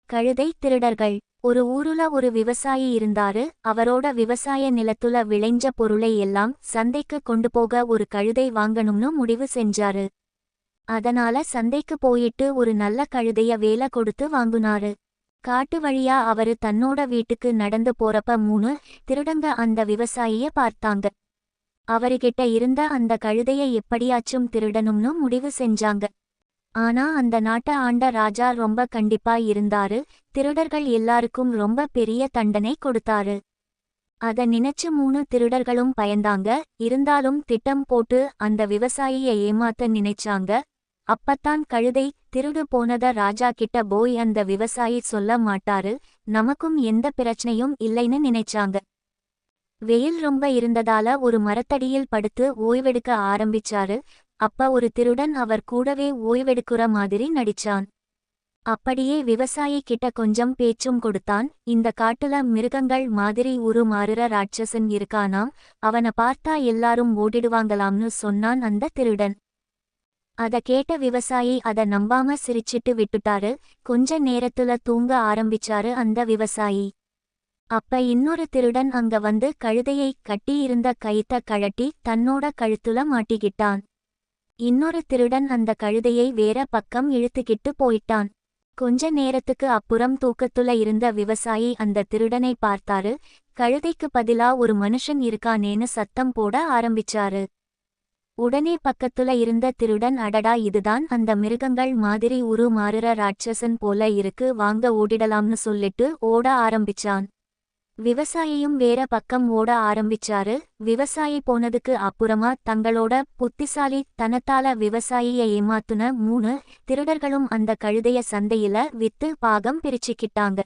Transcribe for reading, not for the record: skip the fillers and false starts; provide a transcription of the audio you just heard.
கழுதை திருடர்கள். ஒரு ஊருல ஒரு விவசாயி இருந்தாரு. அவரோட விவசாய நிலத்துல விளைஞ்ச பொருளை எல்லாம் சந்தைக்கு கொண்டு போக ஒரு கழுதை வாங்கணும்னு முடிவு செஞ்சாரு. அதனால சந்தைக்கு போயிட்டு ஒரு நல்ல கழுதைய வேலை கொடுத்து வாங்குனாரு. காட்டு வழியா அவரு தன்னோட வீட்டுக்கு நடந்து போறப்ப 3 திருடங்க அந்த விவசாயிய பார்த்தாங்க. அவருகிட்ட இருந்த அந்த கழுதைய எப்படியாச்சும் திருடணும்னு முடிவு செஞ்சாங்க. ஆனா அந்த நாட்டை ஆண்ட ராஜா ரொம்ப கண்டிப்பா இருந்தாரு. திருடர்கள் எல்லாருக்கும் ரொம்ப பெரிய தண்டனை கொடுத்தாரு. அத நினைச்சு 3 திருடர்களும் பயந்தாங்க. இருந்தாலும் திட்டம் போட்டு அந்த விவசாயிய ஏமாத்த நினைச்சாங்க. அப்பத்தான் கழுதை திருடு போனத ராஜா கிட்ட போய் அந்த விவசாயி சொல்ல மாட்டாரு. நமக்கும் எந்த பிரச்சனையும் இல்லைன்னு நினைச்சாங்க. வெயில் ரொம்ப இருந்ததால ஒரு மரத்தடியில் படுத்து ஓய்வெடுக்க ஆரம்பிச்சாரு. அப்ப ஒரு திருடன் அவர் கூடவே ஓய்வெடுக்குற மாதிரி நடிச்சான். அப்படியே விவசாயி கிட்ட கொஞ்சம் பேச்சும் கொடுத்தான். இந்த காட்டுல மிருகங்கள் மாதிரி உருமாறுற ராட்சசன் இருக்கானாம். அவனை பார்த்தா எல்லாரும் ஓடிடுவாங்களாம்னு சொன்னான் அந்த திருடன். அத கேட்ட விவசாயி அத நம்பாம சிரிச்சிட்டு விட்டுட்டாரு. கொஞ்ச நேரத்துல தூங்க ஆரம்பிச்சாரு அந்த விவசாயி. அப்ப இன்னொரு திருடன் அங்க வந்து கழுதையை கட்டியிருந்த கயித்த கழட்டி தன்னோட கழுத்துல மாட்டிக்கிட்டான். இன்னொரு திருடன் அந்த கழுதையை வேற பக்கம் இழுத்துக்கிட்டு போயிட்டான். கொஞ்ச நேரத்துக்கு அப்புறம் தூக்கத்துல இருந்த விவசாயி அந்த திருடனை பார்த்தாரு. கழுதைக்கு பதிலா ஒரு மனுஷன் இருக்கானேன்னு சத்தம் போட ஆரம்பிச்சாரு. உடனே பக்கத்துல இருந்த திருடன், அடடா, இதுதான் அந்த மிருகங்கள் மாதிரி உருமாறுற ராட்சசன் போல இருக்கு, வாங்க ஓடிடலாம்னு சொல்லிட்டு ஓட ஆரம்பிச்சான். விவசாயியும் வேற பக்கம் ஓட ஆரம்பிச்சாரு. விவசாயி போனதுக்கு அப்புறமா தங்களோட புத்திசாலி தனத்தால விவசாயிய ஏமாத்துன 3 திருடர்களும் அந்த கழுதைய சந்தையில வித்து பாகம் பிரிச்சுக்கிட்டாங்க.